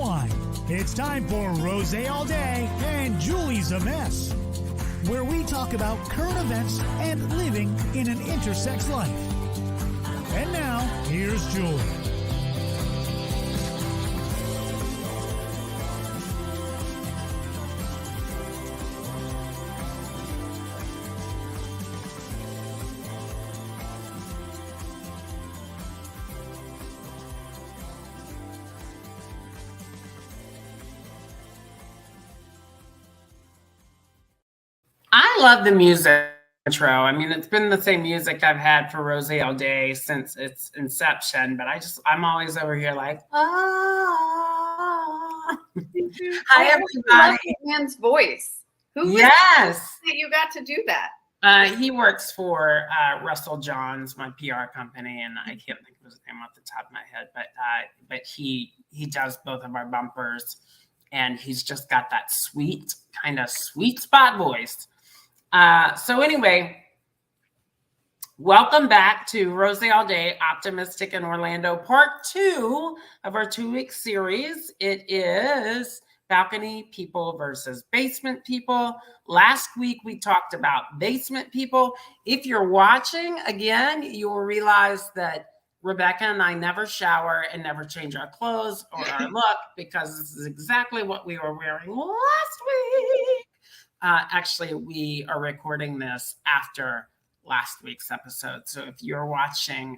unwind. It's time for Rosé All Day and Julie's a Mess, where we talk about current events and living in an intersex life. And now, here's Julie. I love the music intro. I mean, it's been the same music I've had for Rosé All Day since its inception, but I'm always over here like, ah. Hi, everybody. The man's voice. Who was yes. that you got to do that? He works for Russell Johns, my PR company, and I can't think of his name off the top of my head, but he does both of our bumpers, and he's just got that sweet spot voice. So anyway, welcome back to Rosé All Day, Optimistic in Orlando, part 2 of our 2-week series. It is balcony people versus basement people. Last week, we talked about basement people. If you're watching, again, you will realize that Rebecca and I never shower and never change our clothes or our look because this is exactly what we were wearing last week. Actually, we are recording this after last week's episode. So if you're watching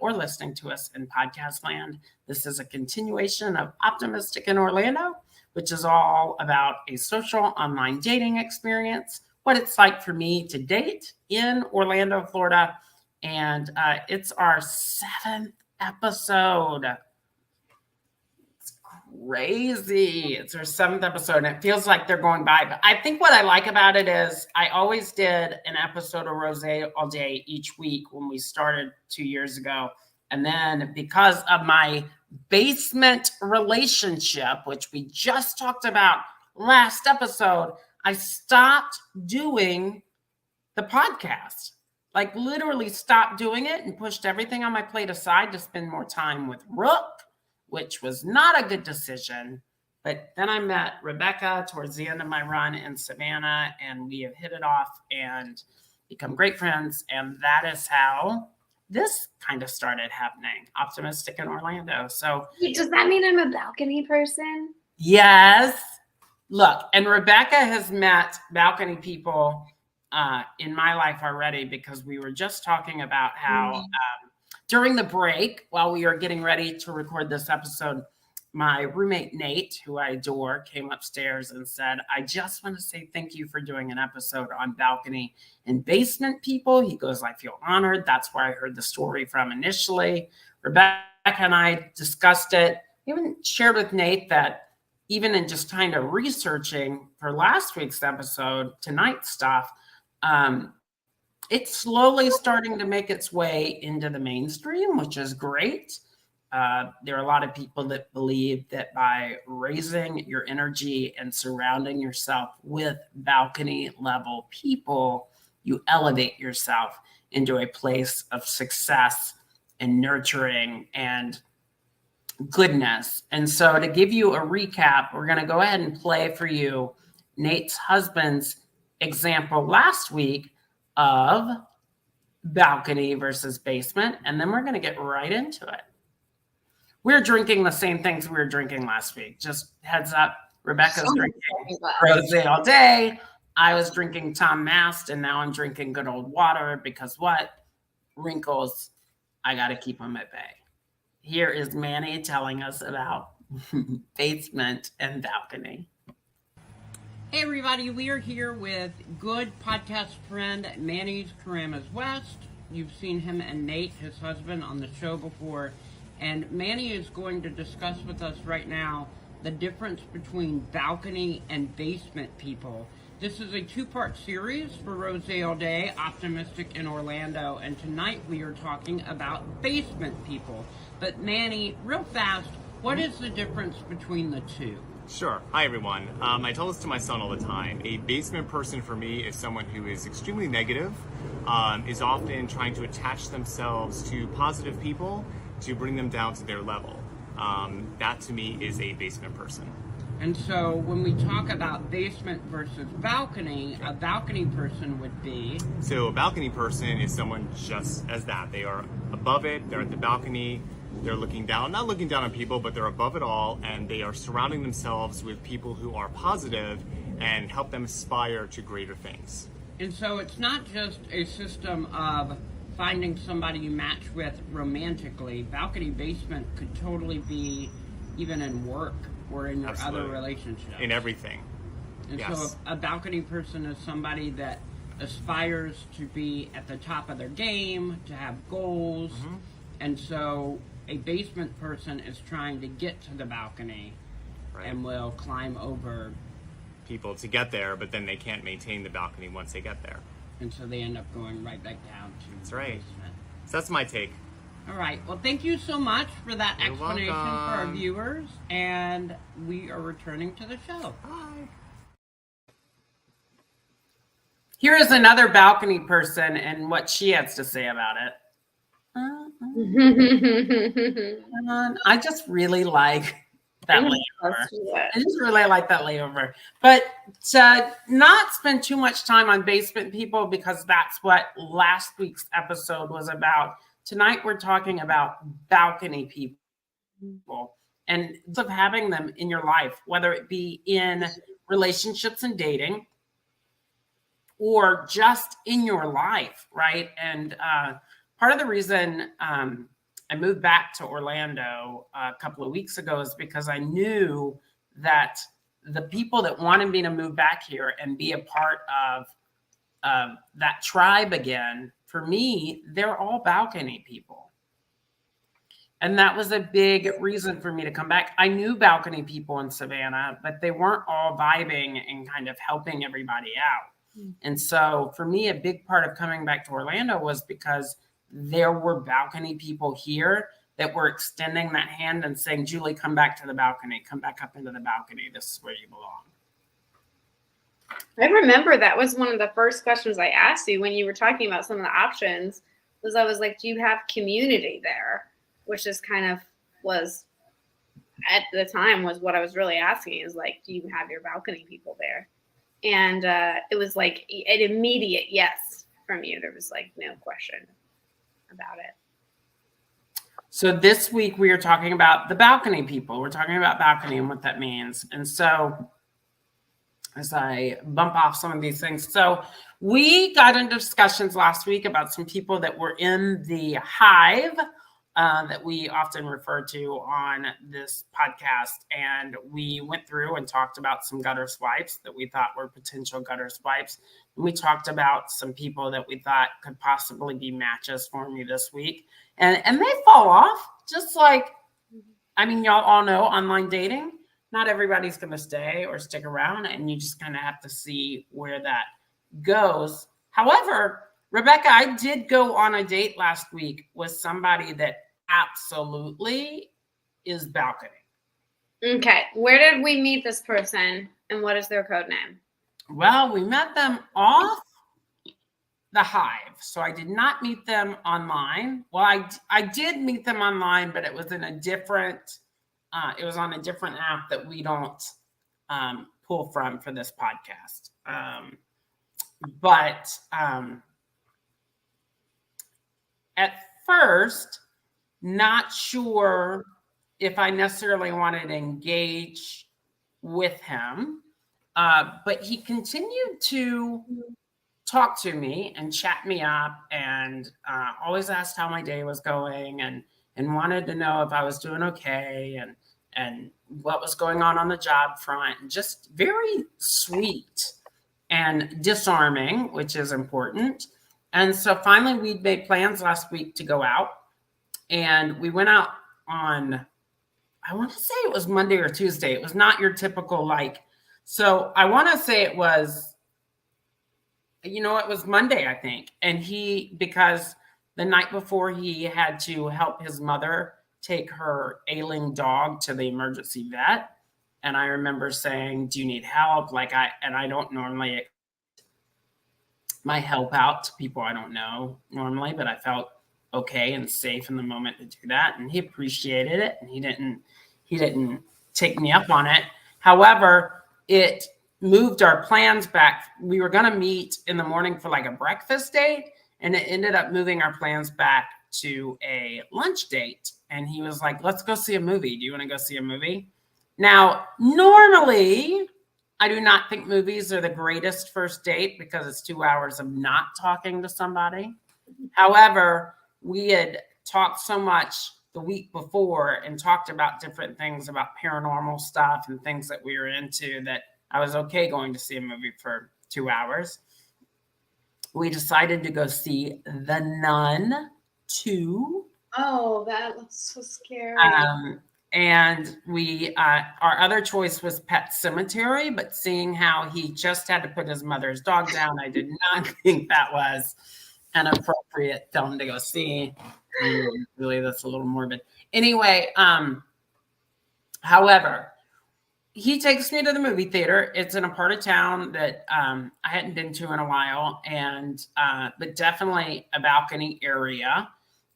or listening to us in podcast land, this is a continuation of Optimistic in Orlando, which is all about a social online dating experience, what it's like for me to date in Orlando, Florida. And it's our 7th episode. Crazy. It's our 7th episode, and it feels like they're going by. But I think what I like about it is I always did an episode of Rosé All Day each week when we started 2 years ago. And then because of my basement relationship, which we just talked about last episode, I stopped doing the podcast. Like literally stopped doing it and pushed everything on my plate aside to spend more time with Rook, which was not a good decision. But then I met Rebecca towards the end of my run in Savannah, and we have hit it off and become great friends. And that is how this kind of started happening, Optimistic in Orlando. So does that mean I'm a balcony person? Yes. Look, and Rebecca has met balcony people in my life already, because we were just talking about how during the break, while we were getting ready to record this episode, my roommate, Nate, who I adore, came upstairs and said, I just want to say thank you for doing an episode on balcony and basement people. He goes, I feel honored. That's where I heard the story from initially. Rebecca and I discussed it. We even shared with Nate that even in just kind of researching for last week's episode, tonight's stuff, it's slowly starting to make its way into the mainstream, which is great. There are a lot of people that believe that by raising your energy and surrounding yourself with balcony level people, you elevate yourself into a place of success and nurturing and goodness. And so to give you a recap, we're going to go ahead and play for you Nate's husband's example last week of balcony versus basement, and then we're going to get right into it. We're drinking the same things we were drinking last week. Just heads up, Rebecca's drinking Rosé All Day. I was drinking Tom Mast, and now I'm drinking good old water because what? Wrinkles, I got to keep them at bay. Here is Manny telling us about basement and balcony. Hey everybody, we are here with good podcast friend Manny Karamas West. You've seen him and Nate, his husband, on the show before. And Manny is going to discuss with us right now the difference between balcony and basement people. This is a 2-part series for Rosé All Day, Optimistic in Orlando. And tonight we are talking about basement people. But Manny, real fast, what is the difference between the two? Sure. Hi, everyone. I tell this to my son all the time. A basement person for me is someone who is extremely negative, is often trying to attach themselves to positive people to bring them down to their level. That to me is a basement person. And so when we talk about basement versus balcony, a balcony person would be? So a balcony person is someone just as that. They are above it, they're at the balcony, they're looking down, not looking down on people, but they're above it all, and they are surrounding themselves with people who are positive and help them aspire to greater things. And so it's not just a system of finding somebody you match with romantically. Balcony basement could totally be even in work or in your Absolutely. other relationships. In everything. And Yes. so a balcony person is somebody that aspires to be at the top of their game, to have goals. Mm-hmm. And so a basement person is trying to get to the balcony Right. and will climb over. People to get there, but then they can't maintain the balcony once they get there. And so they end up going right back down to That's the right. basement. So that's my take. All right. Well, thank you so much for that You're explanation for our welcome. viewers. And we are returning to the show. Bye. Here is another balcony person and what she has to say about it. I just really like that layover. I just really like that layover. But to not spend too much time on basement people, because that's what last week's episode was about. Tonight we're talking about balcony people and of having them in your life, whether it be in relationships and dating or just in your life, right? And part of the reason I moved back to Orlando a couple of weeks ago is because I knew that the people that wanted me to move back here and be a part of that tribe again, for me, they're all balcony people. And that was a big reason for me to come back. I knew balcony people in Savannah, but they weren't all vibing and kind of helping everybody out. And so for me, a big part of coming back to Orlando was because there were balcony people here that were extending that hand and saying, Julie, come back to the balcony, come back up into the balcony. This is where you belong. I remember that was one of the first questions I asked you when you were talking about some of the options, was I was like, do you have community there? Which is kind of was at the time was what I was really asking, is like, do you have your balcony people there? And it was like an immediate yes from you. There was like no question about it. So this week we are talking about the balcony people. We're talking about balcony and what that means. And so as I bump off some of these things. So we got into discussions last week about some people that were in the hive that we often refer to on this podcast. And we went through and talked about some gutter swipes that we thought were potential gutter swipes. And we talked about some people that we thought could possibly be matches for me this week. And they fall off, just like, I mean, y'all all know online dating. Not everybody's going to stay or stick around, and you just kind of have to see where that goes. However, Rebecca, I did go on a date last week with somebody that absolutely is balcony. Okay. Where did we meet this person and what is their code name? Well, we met them off the hive. So I did not meet them online. Well, I did meet them online, but it was in a different, it was on a different app that we don't pull from for this podcast. But at first, not sure if I necessarily wanted to engage with him, but he continued to talk to me and chat me up and always asked how my day was going and wanted to know if I was doing okay and what was going on the job front. Just very sweet and disarming, which is important. And so finally we made plans last week to go out, and we went out on, I want to say it was Monday or Tuesday. It was not your typical so I want to say it was, it was Monday, I think. And because the night before he had to help his mother take her ailing dog to the emergency vet. And I remember saying, do you need help? And I don't normally my help out to people I don't know normally, but I felt okay and safe in the moment to do that. And he appreciated it, and he didn't take me up on it. However, it moved our plans back. We were going to meet in the morning for like a breakfast date, and it ended up moving our plans back to a lunch date. And he was like, let's go see a movie. Do you want to go see a movie? Now, normally, I do not think movies are the greatest first date because it's 2 hours of not talking to somebody. However, we had talked so much the week before and talked about different things about paranormal stuff and things that we were into that I was okay going to see a movie for 2 hours. We decided to go see The Nun 2. Oh, that looks so scary. And we, our other choice was Pet Sematary, but seeing how he just had to put his mother's dog down, I did not think that was an appropriate film to go see. Really, that's a little morbid. Anyway, however, he takes me to the movie theater. It's in a part of town that I hadn't been to in a while, and but definitely a balcony area.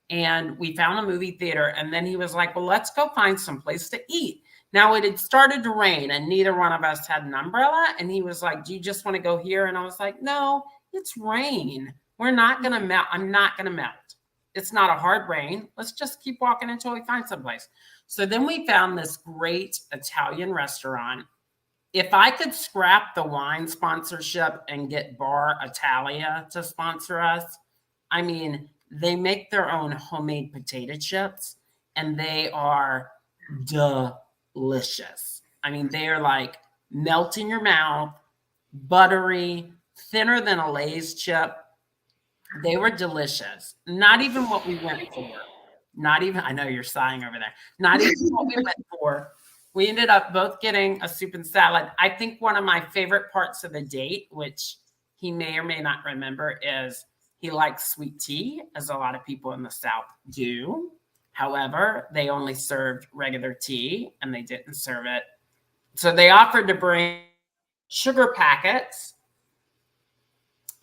And we found a movie theater, and then he was like, well, let's go find some place to eat. Now, it had started to rain, and neither one of us had an umbrella. And he was like, do you just want to go here? And I was like, no, it's rain. We're not going to melt. I'm not going to melt. It's not a hard rain. Let's just keep walking until we find someplace. So then we found this great Italian restaurant. If I could scrap the wine sponsorship and get Bar Italia to sponsor us, I mean, they make their own homemade potato chips, and they are delicious. I mean, they are like melt in your mouth, buttery, thinner than a Lay's chip. They were delicious. Not even what we went for. Not even, I know you're sighing over there. Not even what we went for. We ended up both getting a soup and salad. I think one of my favorite parts of the date, which he may or may not remember, is he likes sweet tea, as a lot of people in the South do. However, they only served regular tea, and they didn't serve it. So they offered to bring sugar packets.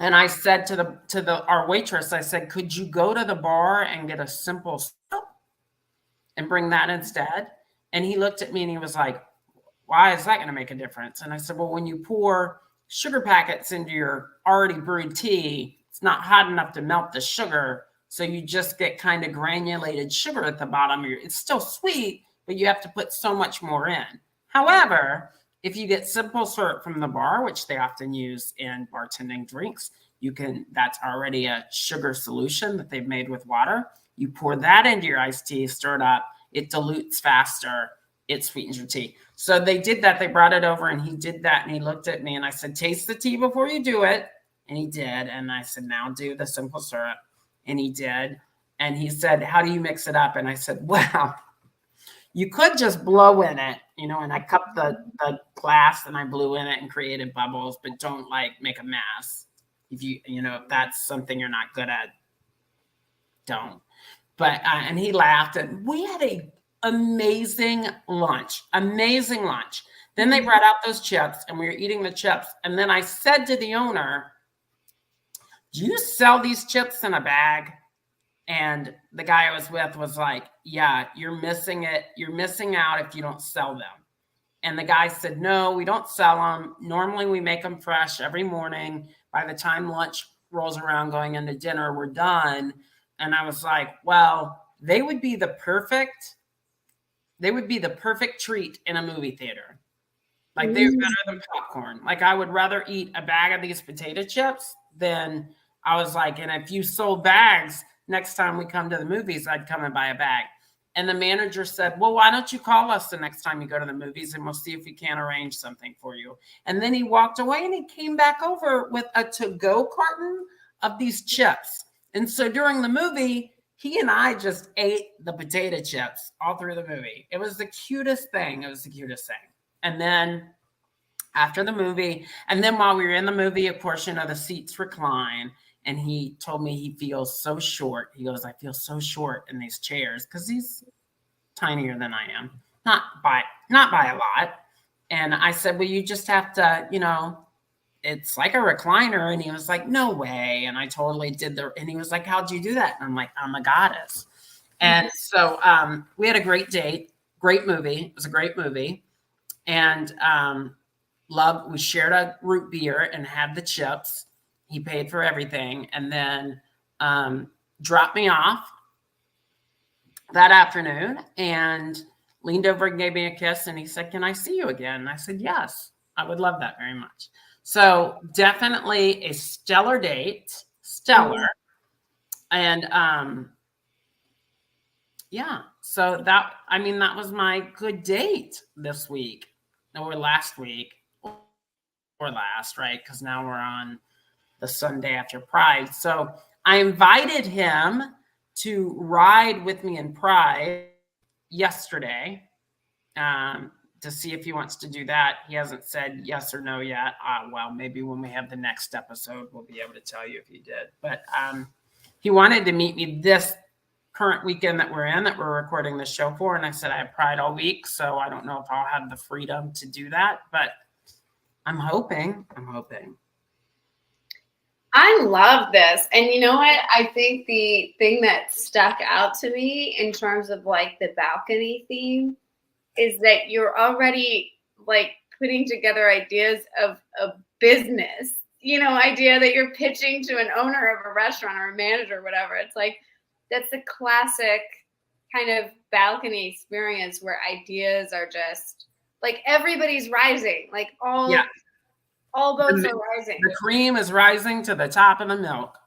And I said to our waitress, I said, could you go to the bar and get a simple syrup and bring that instead? And he looked at me and he was like, why is that going to make a difference? And I said, well, when you pour sugar packets into your already brewed tea, it's not hot enough to melt the sugar. So you just get kind of granulated sugar at the bottom. It's still sweet, but you have to put so much more in. However, if you get simple syrup from the bar, which they often use in bartending drinks, that's already a sugar solution that they've made with water. You pour that into your iced tea, stir it up, it dilutes faster, it sweetens your tea. So they did that. They brought it over, and he did that, and he looked at me, and I said, taste the tea before you do it. And he did. And I said, now do the simple syrup. And he did. And he said, how do you mix it up? And I said, well, you could just blow in it, and I cupped the glass and I blew in it and created bubbles, but don't like make a mess. If if that's something you're not good at, don't. But, and he laughed, and we had a amazing lunch. Then they brought out those chips, and we were eating the chips. And then I said to the owner, do you sell these chips in a bag? And the guy I was with was like, yeah, you're missing it. You're missing out if you don't sell them. And the guy said, no, we don't sell them. Normally we make them fresh every morning. By the time lunch rolls around going into dinner, we're done. And I was like, well, they would be the perfect treat in a movie theater. Like, they're better than popcorn. Like, I would rather eat a bag of these potato chips than, I was like, and if you sold bags, next time we come to the movies, I'd come and buy a bag. And the manager said, well, why don't you call us the next time you go to the movies, and we'll see if we can arrange something for you. And then he walked away, and he came back over with a to-go carton of these chips. And so during the movie, he and I just ate the potato chips all through the movie. It was the cutest thing. And then after the movie, and then while we were in the movie, a portion of the seats recline. And he told me he feels so short. He goes, I feel so short in these chairs, because he's tinier than I am, not by a lot. And I said, well, you just have to, it's like a recliner. And he was like, no way. And I totally did and he was like, how'd you do that? And I'm like, I'm a goddess. And so we had a great date, great movie. It was a great movie. And we shared a root beer and had the chips. He paid for everything. And then dropped me off that afternoon and leaned over and gave me a kiss. And he said, can I see you again? And I said, yes, I would love that very much. So definitely a stellar date, stellar. And yeah, so that was my good date this week or last week or last, right? Because now we're on the Sunday after Pride. So I invited him to ride with me in Pride yesterday to see if he wants to do that. He hasn't said yes or no yet. Well, maybe when we have the next episode, we'll be able to tell you if he did. But he wanted to meet me this current weekend that we're recording the show for. And I said, I have Pride all week, so I don't know if I'll have the freedom to do that, but I'm hoping. I love this. And you know what? I think the thing that stuck out to me in terms of like the balcony theme is that you're already like putting together ideas of a business, idea that you're pitching to an owner of a restaurant or a manager or whatever. It's like, that's the classic kind of balcony experience where ideas are just like everybody's rising, like all boats are rising. The cream is rising to the top of the milk.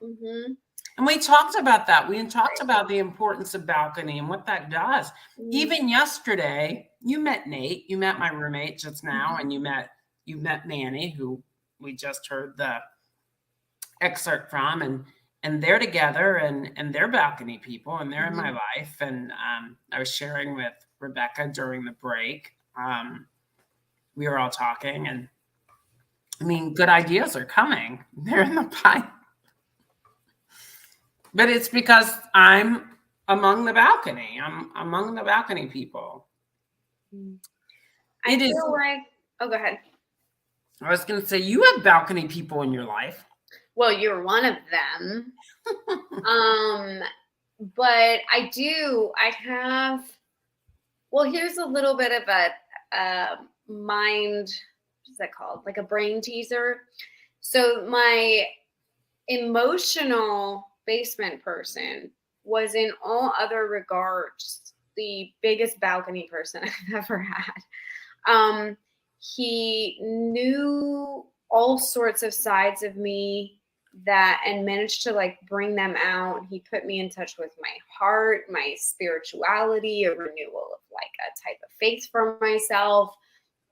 Mm-hmm. And we talked about that. We talked about the importance of balcony and what that does. Mm-hmm. Even yesterday, you met Nate, you met my roommate just now, and you met Manny, who we just heard the excerpt from, and they're together and they're balcony people and they're in my life. And I was sharing with Rebecca during the break. We were all talking, and I mean, good ideas are coming. They're in the pipe. But it's because I'm among the balcony. I'm among the balcony people. I feel like, oh, go ahead. I was going to say, you have balcony people in your life. Well, you're one of them. But here's a little bit of a mind, what's that called? Like a brain teaser. So my emotional basement person was in all other regards the biggest balcony person I've ever had. He knew all sorts of sides of me and managed to like bring them out. He put me in touch with my heart, my spirituality, a renewal of like a type of faith for myself,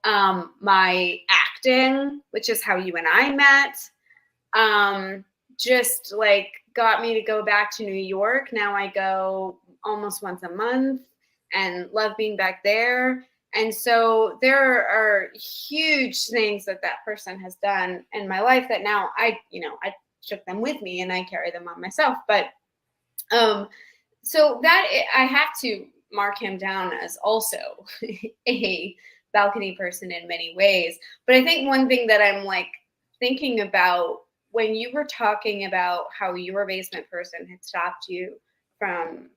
my acting, which is how you and I met, just like got me to go back to New York. Now I go almost once a month and love being back there. And so there are huge things that person has done in my life that now I took them with me and I carry them on myself. But so that I have to mark him down as also a balcony person in many ways. But I think one thing that I'm like thinking about when you were talking about how your basement person had stopped you from,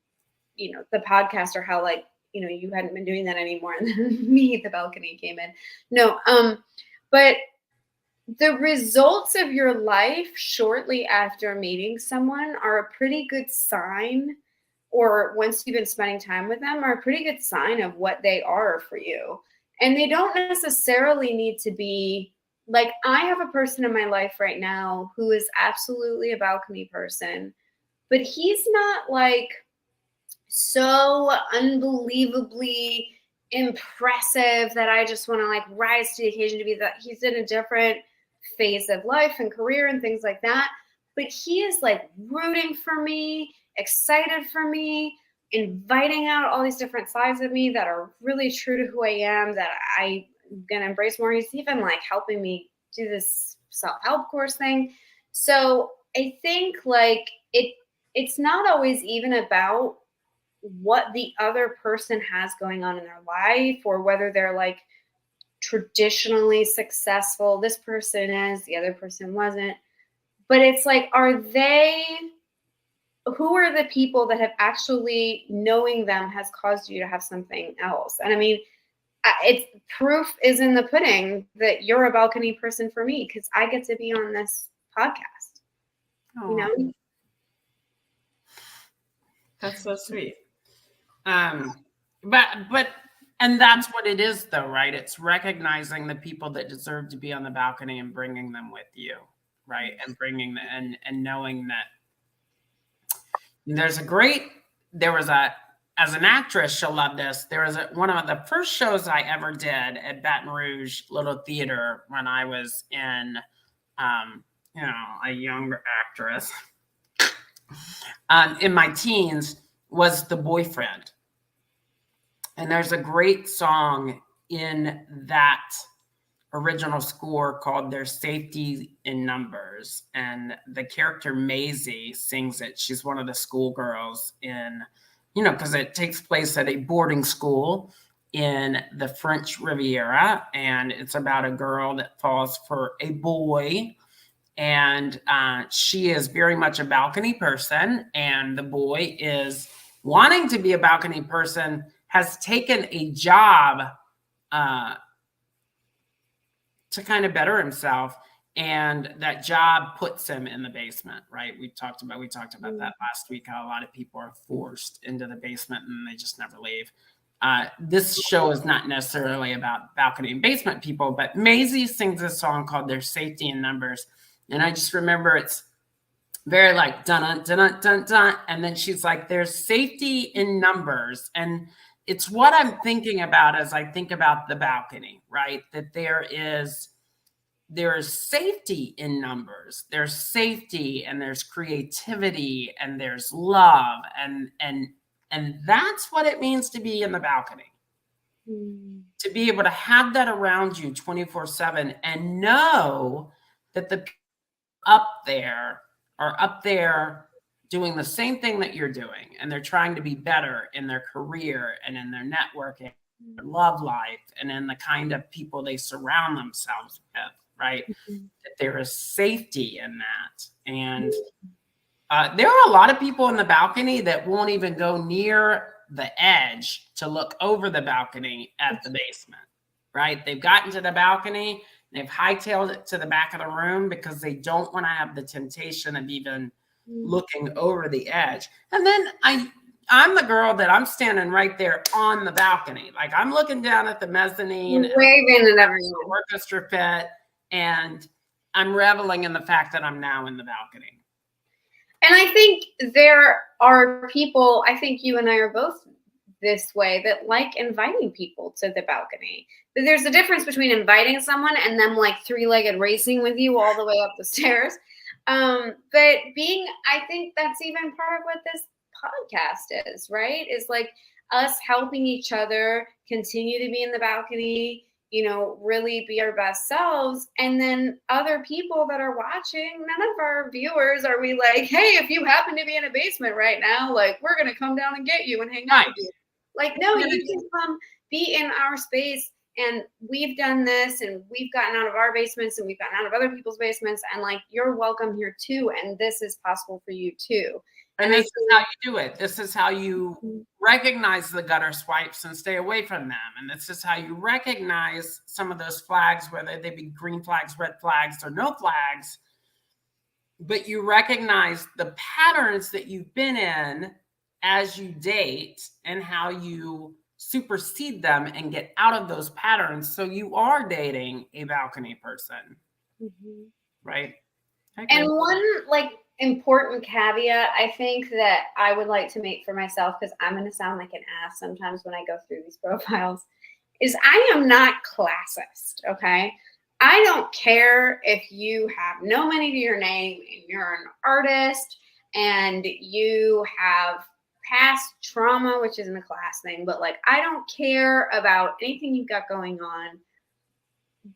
the podcast, or how like, you hadn't been doing that anymore. And then me, the balcony, came in. No, but the results of your life shortly after meeting someone are a pretty good sign, or once you've been spending time with them, are a pretty good sign of what they are for you. And they don't necessarily need to be like, I have a person in my life right now who is absolutely a balcony person, but he's not like so unbelievably impressive that I just want to like rise to the occasion to be that. He's in a different phase of life and career and things like that. But he is like rooting for me, excited for me, inviting out all these different sides of me that are really true to who I am, that I'm going to embrace more. He's even like helping me do this self-help course thing. So I think like it's not always even about what the other person has going on in their life, or whether they're like traditionally successful. This person is, the other person wasn't. But it's like, who are the people that have actually, knowing them has caused you to have something else? And I mean, it's proof is in the pudding that you're a balcony person for me, because I get to be on this podcast. Aww. You know, That's so sweet. But and that's what it is, though, right? It's recognizing the people that deserve to be on the balcony and bringing them with you, right? And bringing and knowing that as an actress, she'll love this. There was one of the first shows I ever did at Baton Rouge Little Theater when I was in, a younger actress. In my teens, was The Boyfriend. And there's a great song in that original score called There's Safety in Numbers. And the character Maisie sings it. She's one of the schoolgirls in, because it takes place at a boarding school in the French Riviera. And it's about a girl that falls for a boy. And she is very much a balcony person. And the boy is wanting to be a balcony person, has taken a job to kind of better himself. And that job puts him in the basement, right? We talked about that last week, how a lot of people are forced into the basement and they just never leave. This show is not necessarily about balcony and basement people, but Maisie sings a song called There's Safety in Numbers. And I just remember it's very like dun dun dun dun, and then she's like, "There's safety in numbers," and it's what I'm thinking about as I think about the balcony, right? That there is safety in numbers. There's safety, and there's creativity, and there's love, and that's what it means to be in the balcony. To be able to have that around you 24/7 and know that the people up there are up there doing the same thing that you're doing, and they're trying to be better in their career and in their networking, their love life, and in the kind of people they surround themselves with, right? That there is safety in that. And there are a lot of people in the balcony that won't even go near the edge to look over the balcony at the basement, right? They've gotten to the balcony, they've hightailed it to the back of the room because they don't want to have the temptation of even looking over the edge. And then I'm the girl that I'm standing right there on the balcony. Like I'm looking down at the mezzanine, waving at everyone, orchestra pit, and I'm reveling in the fact that I'm now in the balcony. And I think there are people, I think you and I are both this way, that like inviting people to the balcony. But there's a difference between inviting someone and them like three-legged racing with you all the way up the stairs. But I think that's even part of what this podcast is, right? Is like us helping each other continue to be in the balcony, really be our best selves. And then other people that are watching, none of our viewers are we like, hey, if you happen to be in a basement right now, like we're going to come down and get you and hang out with you. Like, no, you can come be in our space. And we've done this, and we've gotten out of our basements, and we've gotten out of other people's basements, and like you're welcome here too, and this is possible for you too. And this is how you do it. This is how you recognize the gutter swipes and stay away from them. And this is how you recognize some of those flags, whether they be green flags, red flags, or no flags. But you recognize the patterns that you've been in as you date and how you supersede them and get out of those patterns. So you are dating a balcony person, right? And one important caveat I think that I would like to make for myself, because I'm going to sound like an ass sometimes when I go through these profiles, is I am not classist, okay? I don't care if you have no money to your name and you're an artist and you have past trauma, which isn't a class thing, but like, I don't care about anything you've got going on.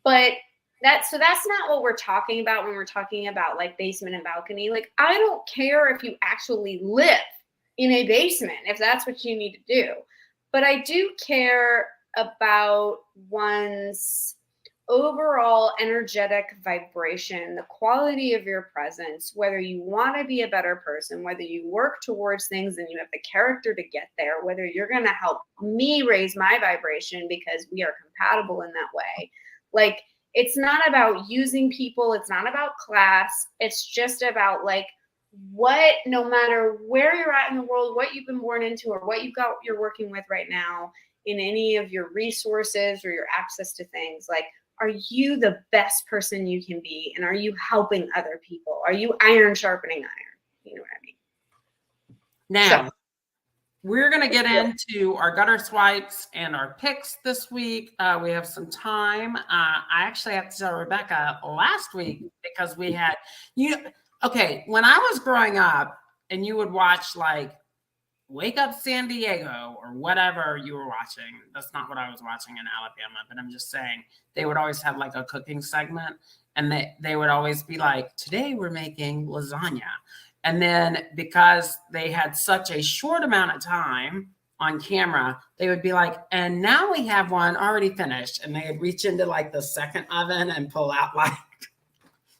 But that's not what we're talking about when we're talking about like basement and balcony. Like, I don't care if you actually live in a basement, if that's what you need to do. But I do care about one's overall energetic vibration, the quality of your presence, whether you want to be a better person, whether you work towards things and you have the character to get there, whether you're going to help me raise my vibration because we are compatible in that way. Like, it's not about using people. It's not about class. It's just about like what, no matter where you're at in the world, what you've been born into or what you're working with right now in any of your resources or your access to things, like, are you the best person you can be? And are you helping other people? Are you iron sharpening iron? You know what I mean? Now, we're going to get into our gutter swipes and our picks this week. We have some time. I actually have to tell Rebecca last week because we had, okay, when I was growing up and you would watch like Wake Up San Diego or whatever you were watching. That's not what I was watching in Alabama, but I'm just saying they would always have like a cooking segment and they would always be like, today we're making lasagna. And then because they had such a short amount of time on camera, they would be like, and now we have one already finished. And they'd reach into like the second oven and pull out like,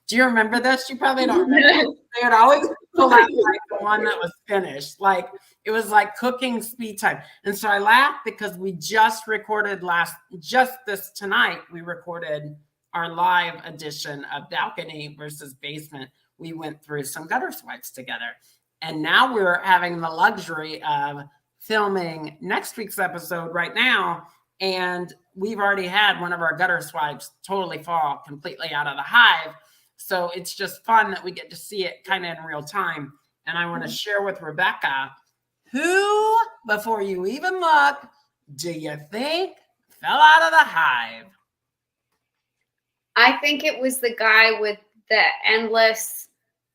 do you remember this? You probably don't remember. They would always pull out like the one that was finished. Like it was like cooking speed time. And so I laughed because we just recorded tonight, we recorded our live edition of Balcony versus Basement. We went through some gutter swipes together. And now we're having the luxury of filming next week's episode right now. And we've already had one of our gutter swipes totally fall completely out of the hive. So it's just fun that we get to see it kind of in real time. And I want to share with Rebecca, who, before you even look, do you think fell out of the hive? I think it was the guy with the endless,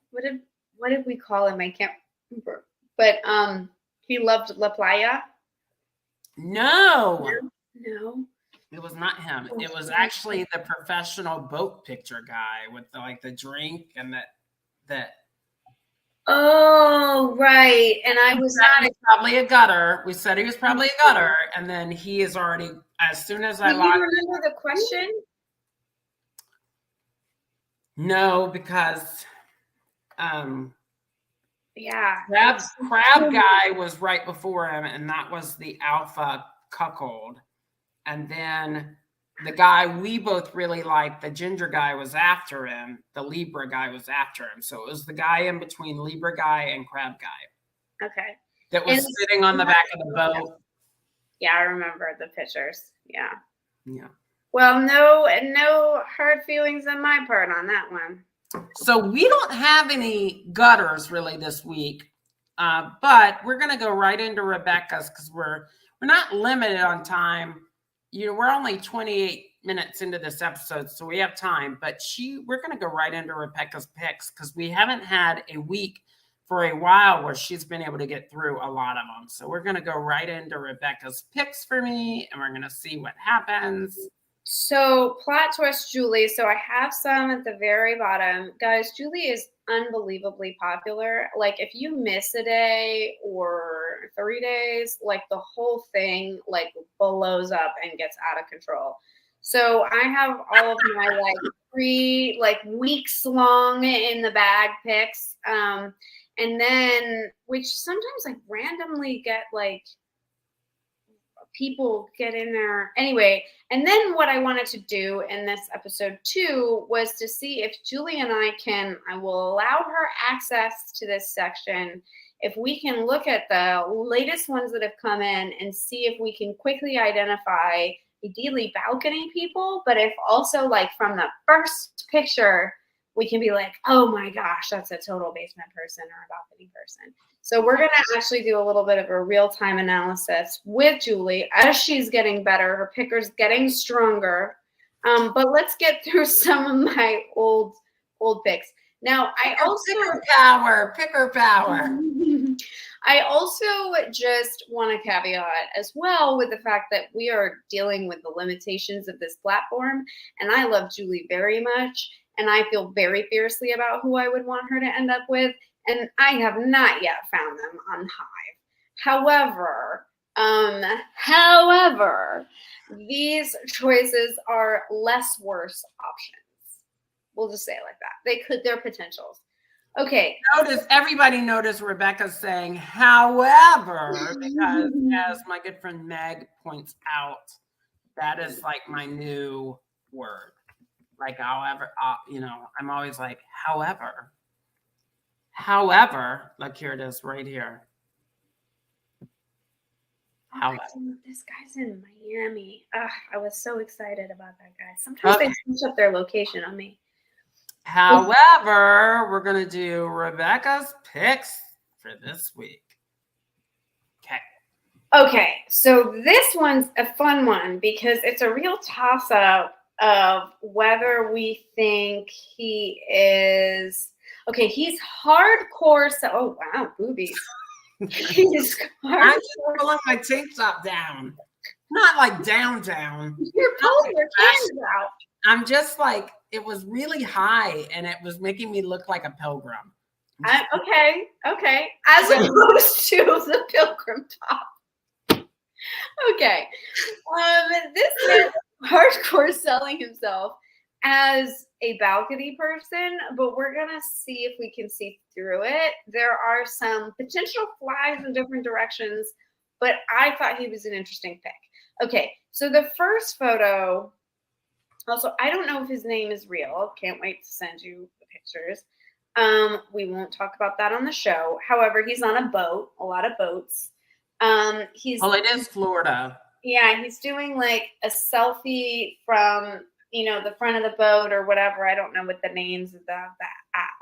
what did we call him? I can't remember. But he loved La Playa. No. It was not him. It was actually the professional boat picture guy with the drink and that. Oh, right. And I was not probably a gutter. We said he was probably a gutter, and then he is already. As soon as I do you remember the question? No, because yeah, crab guy was right before him, and that was the alpha cuckold. And then the guy we both really liked, the ginger guy, was after him. The Libra guy was after him. So it was the guy in between Libra guy and crab guy. Okay. That was sitting on the back of the boat. Yeah, I remember the pictures. Yeah. Yeah. Well, no hard feelings on my part on that one. So we don't have any gutters really this week, but we're going to go right into Rebecca's because we're not limited on time. We're only 28 minutes into this episode, so we have time. But we're going to go right into Rebecca's picks because we haven't had a week for a while where she's been able to get through a lot of them. So we're going to go right into Rebecca's picks for me, and we're going to see what happens. So plot twist, Julie. So I have some at the very bottom. Guys, Julie is unbelievably popular. Like if you miss a day or 3 days, like the whole thing like blows up and gets out of control. So I have all of my weeks long in the bag picks. And then which sometimes randomly get people get in there anyway. And then what I wanted to do in this episode too was to see if Julie and I will allow her access to this section. If we can look at the latest ones that have come in and see if we can quickly identify ideally balcony people, but if also from the first picture, we can be like, oh my gosh, that's a total basement person or a balcony person. So we're going to actually do a little bit of a real-time analysis with Julie as she's getting better. Her picker's getting stronger. But let's get through some of my old picks. Now, picker power. I also just want to caveat as well with the fact that we are dealing with the limitations of this platform. And I love Julie very much. And I feel very fiercely about who I would want her to end up with. And I have not yet found them on Hive. However, However, these choices are less worse options. We'll just say it like that. They're potentials. Okay. Everybody notice Rebecca's saying, however, because as my good friend Meg points out, that is like my new word. Like, however, I'm always like, however, look, here it is right here. However. This guy's in Miami. I was so excited about that guy. Sometimes they switch up their location on me. However, we're going to do Rebecca's picks for this week. Okay, so this one's a fun one because it's a real toss-up of whether we think he is okay. He's hardcore. Oh wow, boobies. He's I'm just pulling my tank top down, not like down. You're pulling your hands out. I'm just like, it was really high and it was making me look like a pilgrim. Okay. As opposed to the pilgrim top. Okay. This man is hardcore selling himself as a balcony person, but we're going to see if we can see through it. There are some potential flags in different directions, but I thought he was an interesting pick. Okay. So the first photo, also, I don't know if his name is real. Can't wait to send you the pictures. We won't talk about that on the show. However, he's on a boat, a lot of boats. It is Florida. Yeah, he's doing like a selfie from, the front of the boat or whatever. I don't know what the names of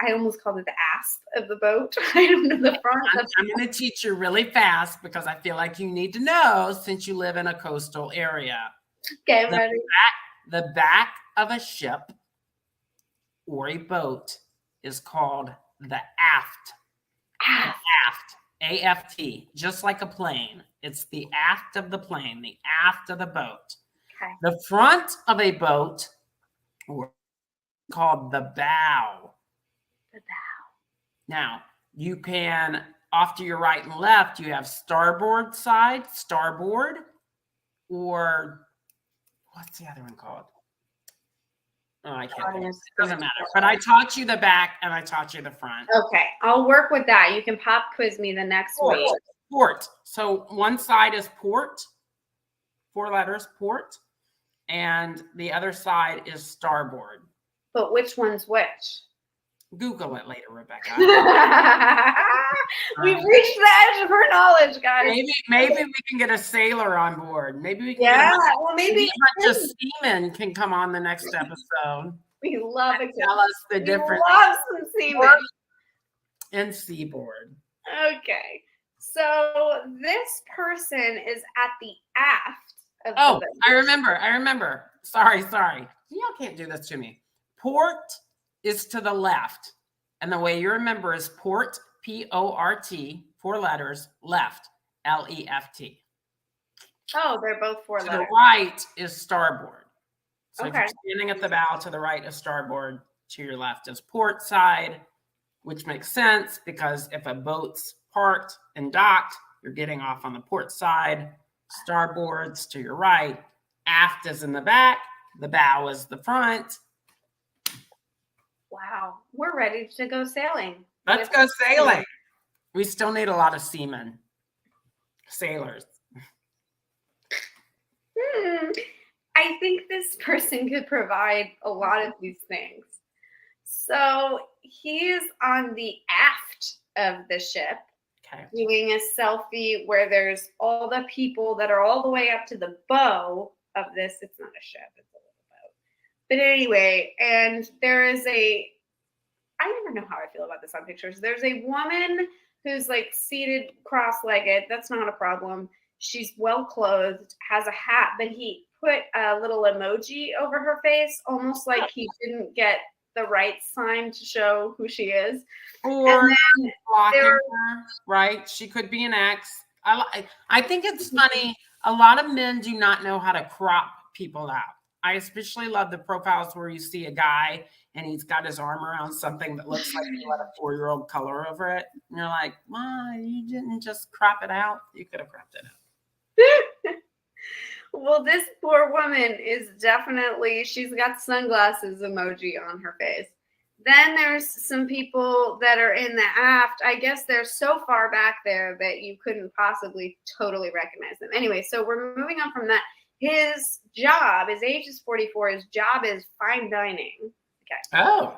I almost called it the asp of the boat. I don't know the front. I'm going to teach you really fast because I feel like you need to know since you live in a coastal area. Okay, I'm ready. The back of a ship or a boat is called the aft. Aft. A-F-T, just like a plane. It's the aft of the plane, the aft of the boat. Okay. The front of a boat or called the bow. The bow. Now, you can, off to your right and left, you have starboard side, starboard, or what's the other one called? Oh, I can't think. It doesn't matter. But I taught you the back and I taught you the front. Okay, I'll work with that. You can pop quiz me the next week. Port. So one side is port, 4 letters, port, and the other side is starboard. But which one's which? Google it later, Rebecca. We've reached the edge of her knowledge, guys. Maybe we can get a sailor on board. Maybe we can maybe a bunch of seamen can come on the next episode. We love it. Tell us the difference. Love some seamen. And seaboard. Okay. So this person is at the aft of the boat. I remember. Sorry. Y'all can't do this to me. Port is to the left. And the way you remember is port, P-O-R-T, 4 letters, left, L-E-F-T. Oh, they're both 4 letters. To the right is starboard. So okay. If you're standing at the bow, to the right is starboard, to your left is port side, which makes sense because if a boat's parked and docked, you're getting off on the port side. Starboard's to your right. Aft is in the back. The bow is the front. Wow. We're ready to go sailing. Let's go sailing. We still need a lot of seamen. Sailors. I think this person could provide a lot of these things. So he's on the aft of the ship, doing a selfie where there's all the people that are all the way up to the bow of this. It's not a ship, it's a little boat. But anyway, and there is I never know how I feel about this on pictures. There's a woman who's like seated cross-legged. That's not a problem. She's well clothed, has a hat, but he put a little emoji over her face, almost like he didn't get the right sign to show who she is. Or blocking her, right? She could be an ex. I think it's funny. A lot of men do not know how to crop people out. I especially love the profiles where you see a guy and he's got his arm around something that looks like he let a 4-year-old color over it. And you're like, well, you didn't just crop it out. You could have cropped it out. Well, this poor woman is definitely, she's got sunglasses emoji on her face. Then there's some people that are in the aft. I guess they're so far back there that you couldn't possibly totally recognize them. Anyway, so we're moving on from that. His job, his age is 44. His job is fine dining. Okay. Oh.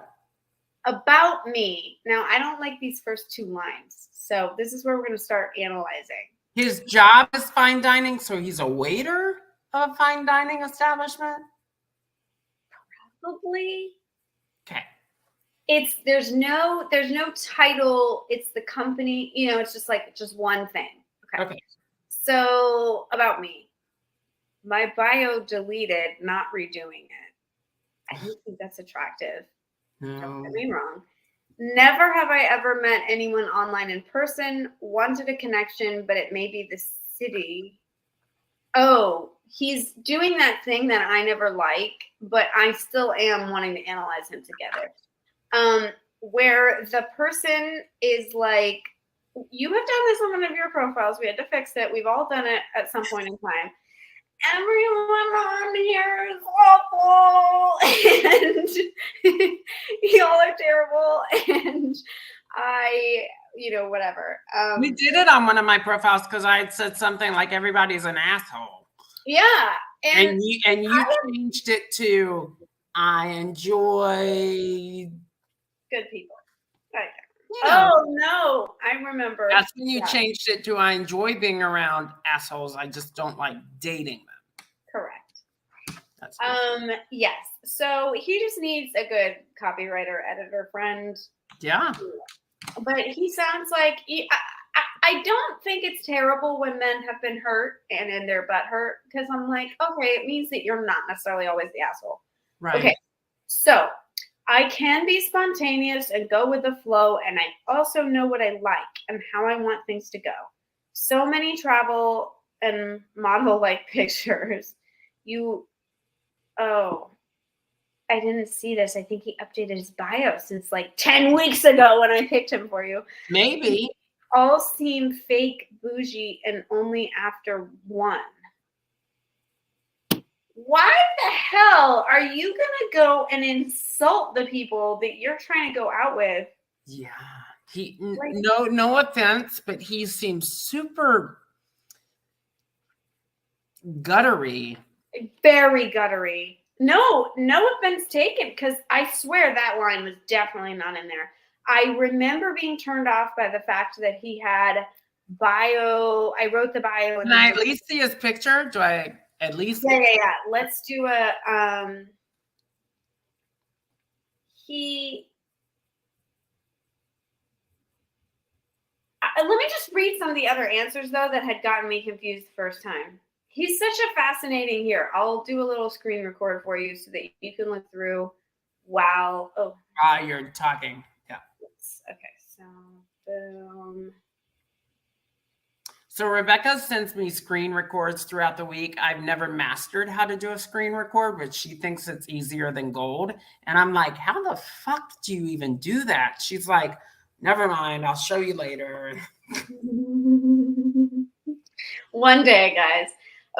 About me. Now, I don't like these first two lines. So this is where we're going to start analyzing. His job is fine dining, so he's a waiter of a fine dining establishment? Probably. Okay. There's no title. It's the company, it's just one thing. Okay. So about me. My bio deleted, not redoing it. I don't think that's attractive. No. Don't get me wrong. Never have I ever met anyone online in person. Wanted a connection, but it may be the city. Oh, he's doing that thing that I never like, but I still am wanting to analyze him together. Where the person is like, you have done this on one of your profiles. We had to fix it. We've all done it at some point in time. Everyone on here is awful, and y'all are terrible, and I, whatever. We did it on one of my profiles because I had said something like everybody's an asshole. Yeah. And you changed it to I enjoy good people. Okay. Yeah. Oh no, I remember. That's when you changed it to I enjoy being around assholes. I just don't like dating them. Correct. That's yes. So he just needs a good copywriter, editor friend. Yeah. But he sounds like I don't think it's terrible when men have been hurt and in their butt hurt, because I'm like, okay, it means that you're not necessarily always the asshole. Right. Okay. So I can be spontaneous and go with the flow, and I also know what I like and how I want things to go. So many travel and model-like pictures. I didn't see this. I think he updated his bio since like 10 weeks ago when I picked him for you. Maybe. All seem fake, bougie, and only after one. Why the hell are you going to go and insult the people that you're trying to go out with? Yeah. No offense, but he seems super guttery. Very guttery. No offense taken, because I swear that line was definitely not in there. I remember being turned off by the fact that he had bio. I wrote the bio. Can I at least see his picture? Do I at least? Yeah. Let's do a, let me just read some of the other answers, though, that had gotten me confused the first time. He's such a fascinating here. I'll do a little screen record for you so that you can look through while You're talking. Yeah. Okay. So, boom. So Rebecca sends me screen records throughout the week. I've never mastered how to do a screen record, but she thinks it's easier than gold. And I'm like, how the fuck do you even do that? She's like, never mind. I'll show you later. One day, guys.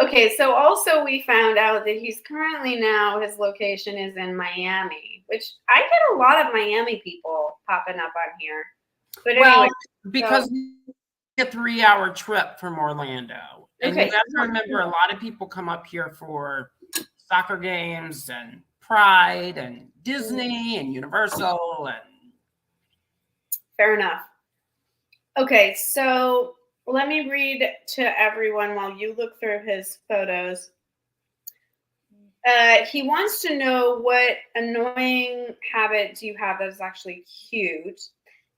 Okay, so also we found out that he's currently now, his location is in Miami, which I get a lot of Miami people popping up on here. But anyway. Because a 3-hour trip from Orlando. And you have to remember, a lot of people come up here for soccer games and Pride and Disney and Universal. And fair enough. Okay, so let me read to everyone while you look through his photos. He wants to know what annoying habit you have that is actually cute.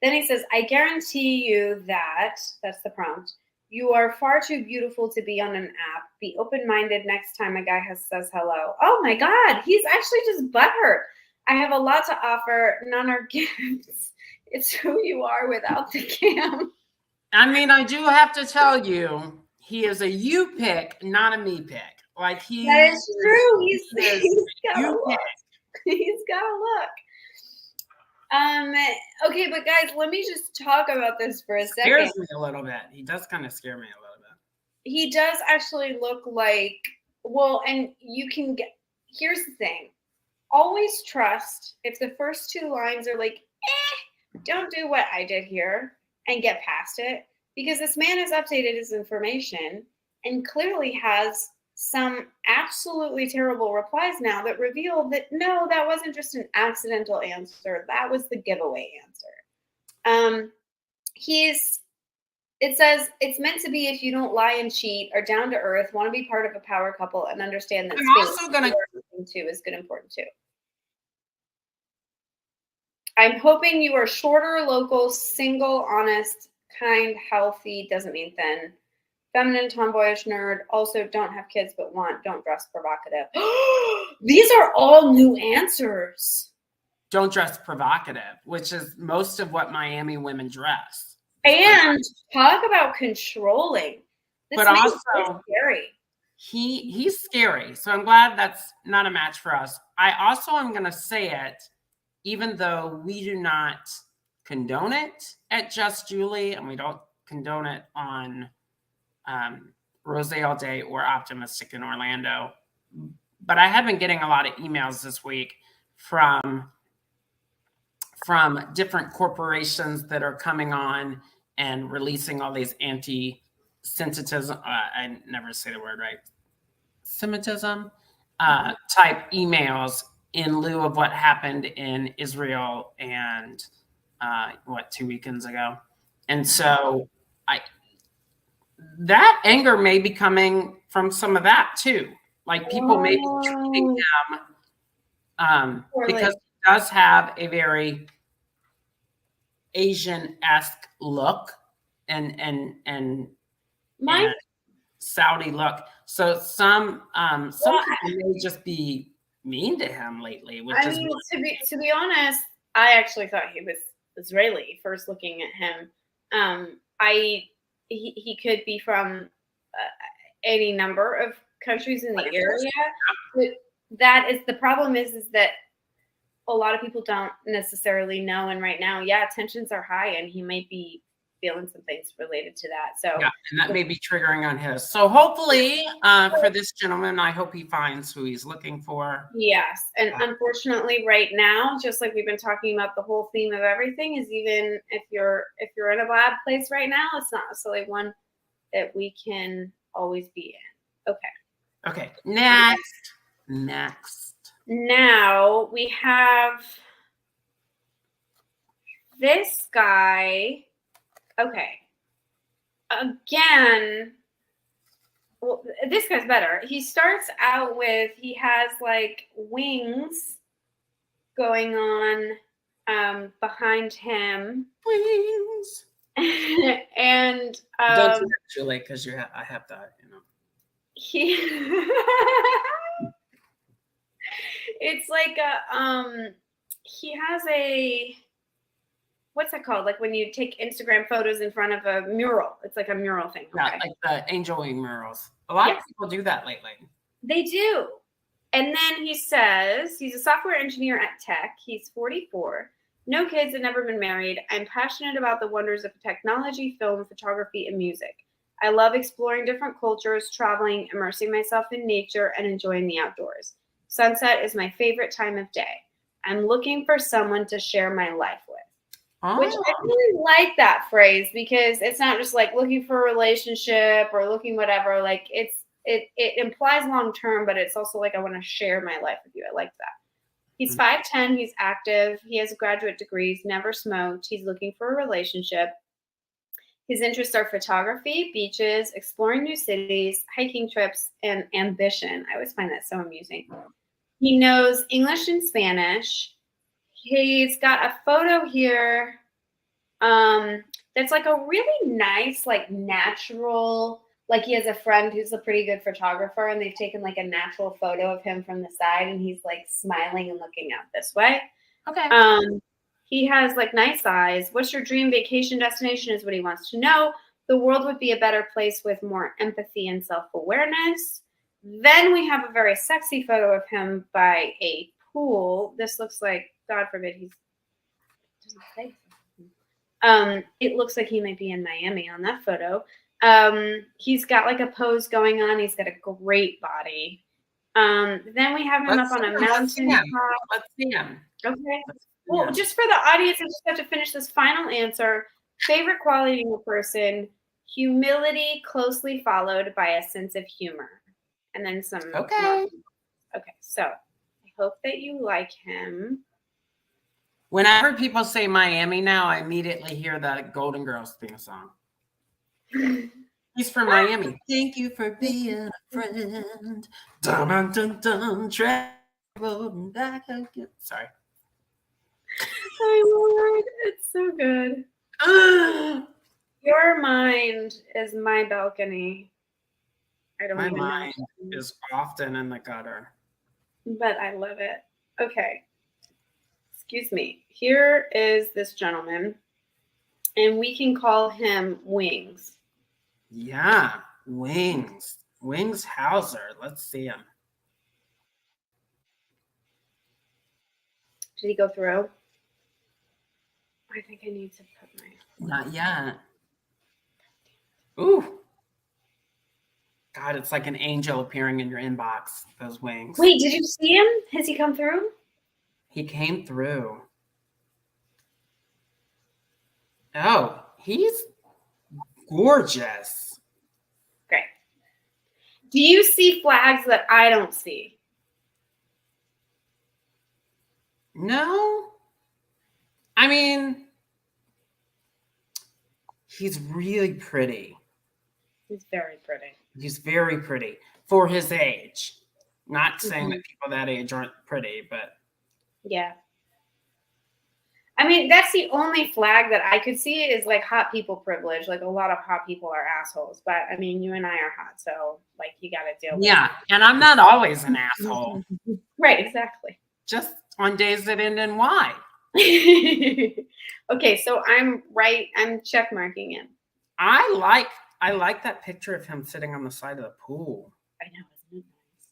Then he says, I guarantee you that, that's the prompt, you are far too beautiful to be on an app. Be open-minded next time a guy says hello. Oh my God, he's actually just butthurt. I have a lot to offer. None are gifts. It's who you are without the cam. I mean, I do have to tell you, he is a you pick, not a me pick. Like that is true. He's got a look. He's got a look. Okay, but guys, let me just talk about this for a second. Scares me a little bit. He does kind of scare me a little bit. He does actually look like Well, and you can get, here's the thing. Always trust if the first two lines are like, don't do what I did here and get past it, because this man has updated his information and clearly has some absolutely terrible replies now that reveal that no, that wasn't just an accidental answer. That was the giveaway answer. It says it's meant to be if you don't lie and cheat, are down to earth, want to be part of a power couple, and understand that I'm space also gonna too is good important too. I'm hoping you are shorter, local, single, honest, kind, healthy, doesn't mean thin, feminine, tomboyish, nerd, also don't have kids but don't dress provocative. These are all new answers. don't dress provocative, which is most of what Miami women dress. And talk about controlling. This but man also is scary. He's scary. So I'm glad that's not a match for us. I also am going to say it, even though we do not condone it at Just Julie, and we don't condone it on Rose All Day or Optimistic in Orlando. But I have been getting a lot of emails this week from different corporations that are coming on and releasing all these anti-Semitism. I never say the word right. Semitism type emails in lieu of what happened in Israel and 2 weekends ago. And so that anger may be coming from some of that too. Like people may be treating him because he does have a very Asian-esque look and Saudi look. So some people may just be mean to him lately. To be honest, I actually thought he was Israeli first looking at him. He could be from any number of countries in the area. But that is the problem is that a lot of people don't necessarily know. And right now, tensions are high and he might be feeling some things related to that. So yeah, and that may be triggering on his. So hopefully for this gentleman, I hope he finds who he's looking for. Yes. And unfortunately right now, just like we've been talking about, the whole theme of everything is even if you're in a bad place right now, it's not necessarily one that we can always be in. Okay. Next. Now we have this guy. Okay. Again, well, this guy's better. He starts out with, he has like wings going on behind him. Wings. And don't do that, Julie, because I have that, it's like he has a, what's that called? Like when you take Instagram photos in front of a mural. It's like a mural thing. Yeah, like the angel wing murals. A lot of people do that lately. They do. And then he says he's a software engineer at Tech. He's 44. No kids and never been married. I'm passionate about the wonders of technology, film, photography, and music. I love exploring different cultures, traveling, immersing myself in nature, and enjoying the outdoors. Sunset is my favorite time of day. I'm looking for someone to share my life with. Which I really like that phrase because it's not just like looking for a relationship or looking whatever. Like it implies long term, but it's also like I want to share my life with you. I like that. He's 5'10", he's active, he has graduate degrees, never smoked, he's looking for a relationship. His interests are photography, beaches, exploring new cities, hiking trips, and ambition. I always find that so amusing. He knows English and Spanish. He's got a photo here that's like a really nice, like natural, like he has a friend who's a pretty good photographer and they've taken like a natural photo of him from the side and he's like smiling and looking out this way. Okay. He has like nice eyes. What's your dream vacation destination is what he wants to know. The world would be a better place with more empathy and self-awareness. Then we have a very sexy photo of him by a pool. This looks like, God forbid, it looks like he might be in Miami on that photo. He's got like a pose going on. He's got a great body. Then we have him up on a mountain top. Let's see him. Okay. Well, just for the audience, I just have to finish this final answer. Favorite quality in a person: humility, closely followed by a sense of humor, and then some. Okay. Okay. So I hope that you like him. Whenever people say Miami now, I immediately hear the Golden Girls theme song. He's from Miami. Thank you for being a friend. Dun, dun, dun, dun, traveled back again. Sorry. My Lord, it's so good. Your mind is my balcony. I don't My even mind know. is often in the gutter. But I love it. Okay. Excuse me. Here is this gentleman, and we can call him Wings. Yeah, Wings. Wings Hauser. Let's see him. Did he go through? I think I need to put my... Not yet. Ooh. God, it's like an angel appearing in your inbox, those wings. Wait, did you see him? Has he come through? He came through. Oh, he's gorgeous. Great. Do you see flags that I don't see? No. I mean, he's really pretty. He's very pretty. He's very pretty for his age. Not saying that people that age aren't pretty, but yeah. I mean, that's the only flag that I could see is like hot people privilege. Like a lot of hot people are assholes, but I mean, you and I are hot, so like you got to deal with yeah. And I'm not always an asshole. Right, exactly. Just on days that end in Y. Okay, so I'm right. I'm check marking him. I like that picture of him sitting on the side of the pool. I know, isn't it nice?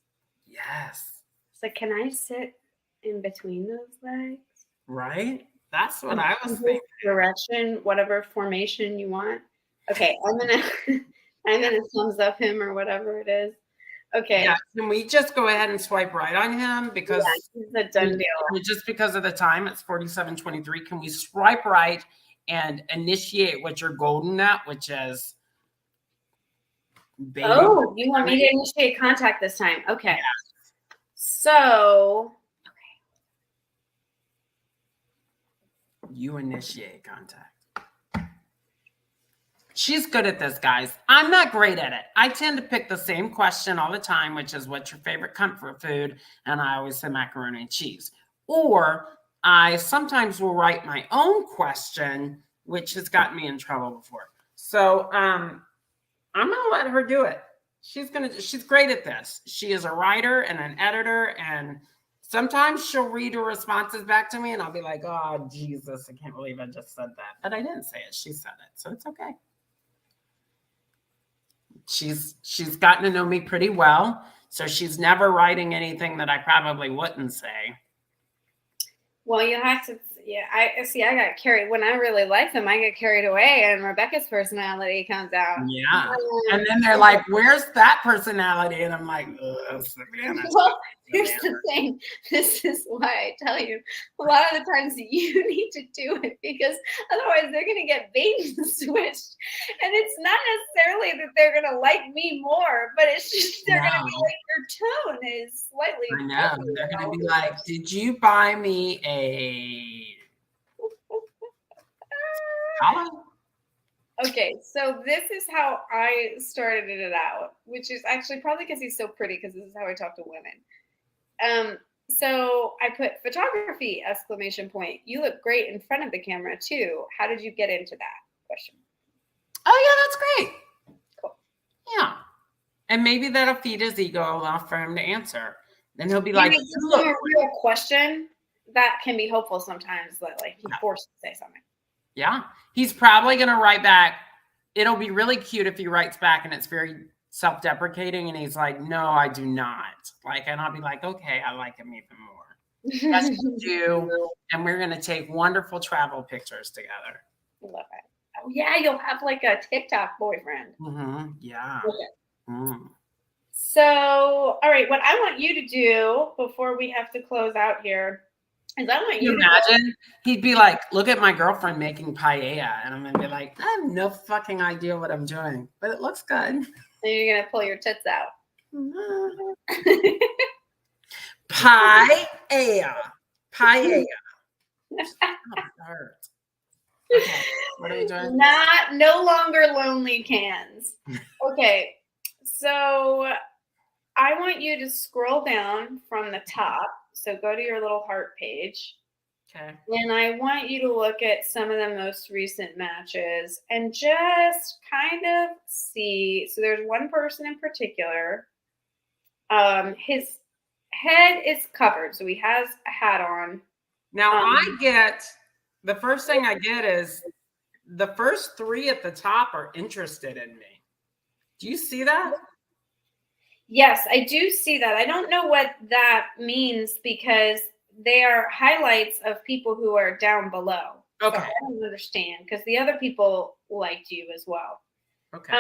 Yes. So can I sit in between those legs? Right? That's what I was thinking. Direction, whatever formation you want. Okay, I'm gonna thumbs up him or whatever it is. Okay. Yeah, can we just go ahead and swipe right on him because it's a done deal. Just because of the time, it's 47:23. Can we swipe right and initiate what you're golden at, which is baby. Oh, you want me to initiate contact this time? Okay. Yeah. So you initiate contact. She's good at this, guys. I'm not great at it. I tend to pick the same question all the time, which is what's your favorite comfort food? And I always say macaroni and cheese. Or I sometimes will write my own question, which has gotten me in trouble before. So I'm gonna let her do it. She's great at this. She is a writer and an editor, and sometimes she'll read her responses back to me and I'll be like, oh, Jesus, I can't believe I just said that. But I didn't say it. She said it. So it's okay. She's gotten to know me pretty well. So she's never writing anything that I probably wouldn't say. Well, you have to, yeah. I got carried. When I really like them, I get carried away and Rebecca's personality comes out. Yeah. And then they're like, where's that personality? And I'm like, Savannah. Well, here's the thing. This is why I tell you, a lot of the times you need to do it because otherwise they're going to get bait and switched. And it's not necessarily that they're going to like me more, but it's just they're going to be like, your tone is slightly. I know. They're going to be like, did you buy me a... Okay, so this is how I started it out, which is actually probably because he's so pretty, because this is how I talk to women. So I put photography, exclamation point. You look great in front of the camera too. How did you get into that? Question. Oh yeah, that's great. Cool. Yeah. And maybe that'll feed his ego enough for him to answer. Then he'll be like, look, a real question that can be helpful sometimes, that like he's forced to say something. Yeah. He's probably going to write back. It'll be really cute if he writes back and it's very self-deprecating and he's like, no, I do not. Like, and I'll be like, okay, I like him even more. That's what you do. And we're going to take wonderful travel pictures together. Love it. Oh, yeah, you'll have like a TikTok boyfriend. Mm-hmm. Yeah. Okay. Mm. So, all right, what I want you to do before we have to close out here is I want Can you you to imagine? He'd be like, look at my girlfriend making paella. And I'm going to be like, I have no fucking idea what I'm doing, but it looks good. and you're going to pull your tits out. Paella. Paella. Okay, what are we doing? No longer lonely cans. Okay, so I want you to scroll down from the top. So go to your little heart page. Okay. And I want you to look at some of the most recent matches and just kind of see. So there's one person in particular. His head is covered, so he has a hat on. Now I get, the first thing I get is the first three at the top are interested in me. Do you see that? Yes, I do see that. I don't know what that means because they are highlights of people who are down below. Okay. So I don't understand because the other people liked you as well. Okay.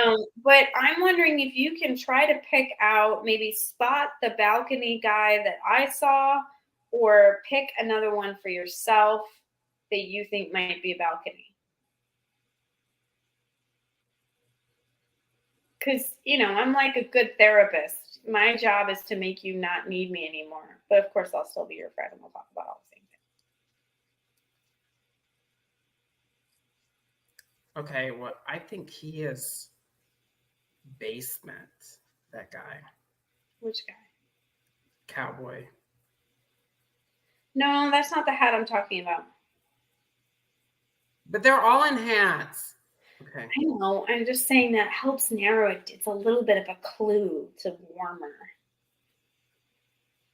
But I'm wondering if you can try to pick out, maybe spot the balcony guy that I saw, or pick another one for yourself that you think might be a balcony. Because, I'm like a good therapist. My job is to make you not need me anymore. But of course, I'll still be your friend and we'll talk about all the same things. Okay, well, I think he is basement, that guy. Which guy? Cowboy. No, that's not the hat I'm talking about. But they're all in hats. Okay. I know. I'm just saying that helps narrow it. It's a little bit of a clue to warmer.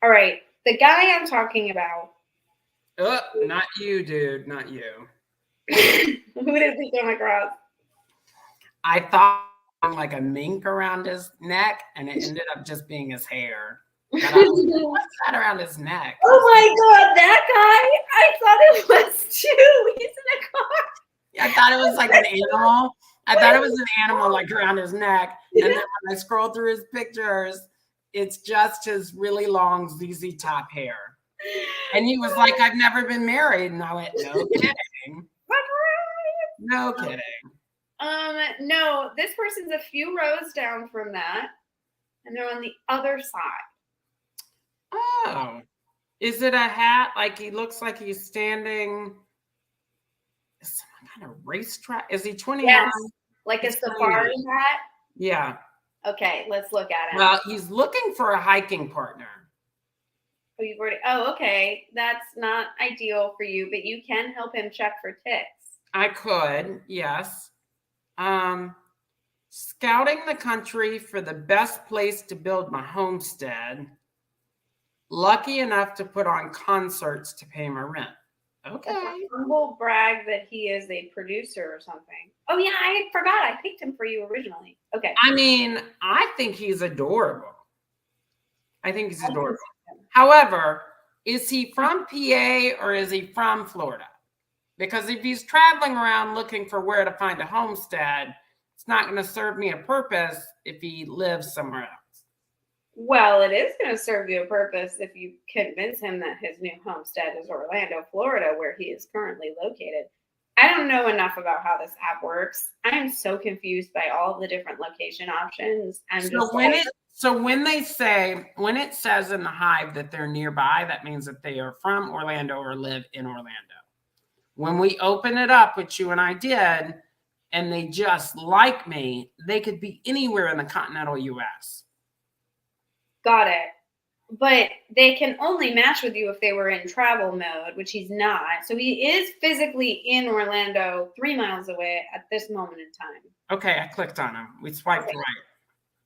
All right. The guy I'm talking about. Oh, not you, dude. Not you. Who did we come across? I thought like a mink around his neck, and it ended up just being his hair. And I was like, what's that around his neck? Oh my God, that guy! I thought it was too. He's in a car. I thought it was like an animal. I thought it was an animal like around his neck. And then when I scroll through his pictures, it's just his really long ZZ Top hair. And he was like, I've never been married. And I went, no kidding. No kidding. No, this person's a few rows down from that. And they're on the other side. Oh. Is it a hat? Like he looks like he's standing... Is some kind of racetrack? Is he 29? Yes, like a safari hat? Yeah. Okay, let's look at it. Well, he's looking for a hiking partner. Oh, you've already. Oh, okay. That's not ideal for you, but you can help him check for ticks. I could, yes. Scouting the country for the best place to build my homestead. Lucky enough to put on concerts to pay my rent. Okay. Humble brag that he is a producer or something. Oh yeah, I forgot. I picked him for you originally. Okay. I mean, I think he's adorable. However, is he from PA or is he from Florida? Because if he's traveling around looking for where to find a homestead, it's not going to serve me a purpose if he lives somewhere else. Well, it is going to serve you a purpose if you convince him that his new homestead is Orlando, Florida, where he is currently located. I don't know enough about how this app works. I'm so confused by all the different location options. So when it says in the Hive that they're nearby, that means that they are from Orlando or live in Orlando. When we open it up, which you and I did, and they just like me, they could be anywhere in the continental U.S. Got it. But they can only match with you if they were in travel mode, which he's not. So he is physically in Orlando, 3 miles away at this moment in time. Okay, I clicked on him. We swiped right.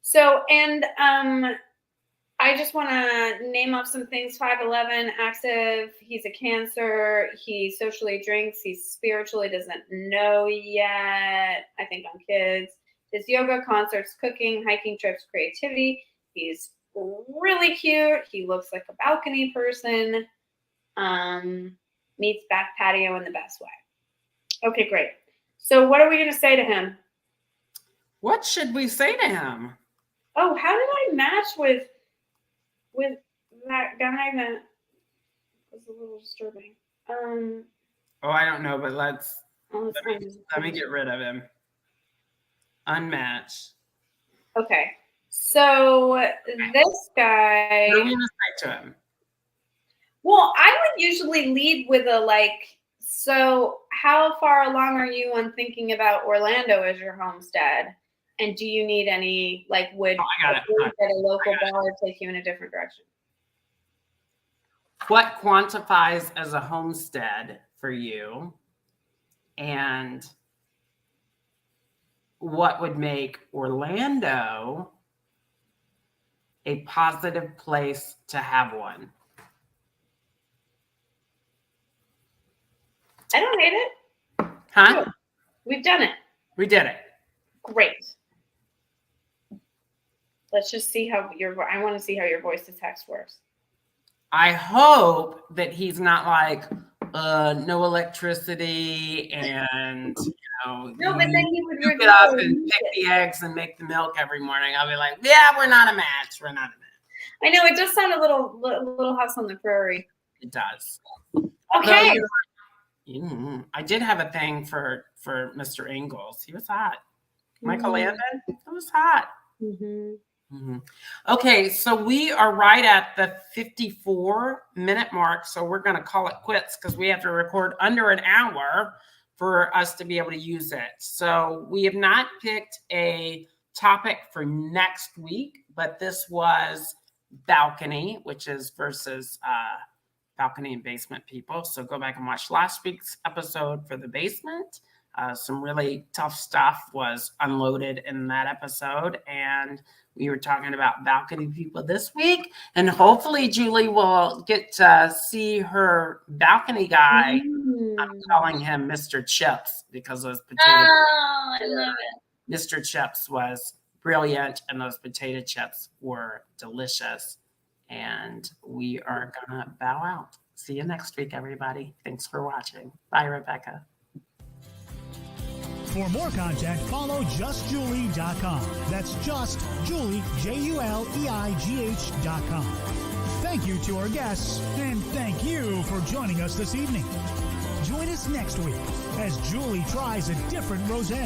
So, and I just want to name up some things. 5'11", active. He's a Cancer. He socially drinks. He spiritually doesn't know yet. I think on kids. His yoga, concerts, cooking, hiking trips, creativity. He's really cute. He looks like a balcony person. Meets back patio in the best way. Okay, great. So what are we going to say to him? What should we say to him? Oh, how did I match with that guy that was a little disturbing? Oh, I don't know, but let me get rid of him. Unmatch. Okay. So this guy. What are we going to say to him? Well, I would usually lead with a like, so how far along are you on thinking about Orlando as your homestead? And do you need any, like, would a local baller take you in a different direction? What quantifies as a homestead for you? And what would make Orlando a positive place to have one? I don't hate it. Huh? No, we've done it. We did it. Great. Let's just see how I want to see how your voice to text works. I hope that he's not like, no electricity and, No, but then he would get up and pick the eggs and make the milk every morning. I'll be like, yeah, we're not a match. We're not a match. I know, it does sound a little house on the prairie. It does. Okay. I did have a thing for Mr. Ingalls. He was hot. Michael Landon, it was hot. Okay, so we are right at the 54-minute mark. So we're going to call it quits because we have to record under an hour for us to be able to use it. So we have not picked a topic for next week, but this was balcony, which is versus balcony and basement people. So go back and watch last week's episode for the basement. Some really tough stuff was unloaded in that episode, and we were talking about balcony people this week, and hopefully Julie will get to see her balcony guy. I'm calling him Mr. Chips because those potatoes. Oh, I love it. Mr. Chips was brilliant, and those potato chips were delicious. And we are gonna bow out. See you next week, everybody. Thanks for watching. Bye, Rebecca. For more content, follow justjulie.com. That's just Julie, JULEIGH.com. Thank you to our guests, and thank you for joining us this evening. Join us next week as Julie tries a different rosé.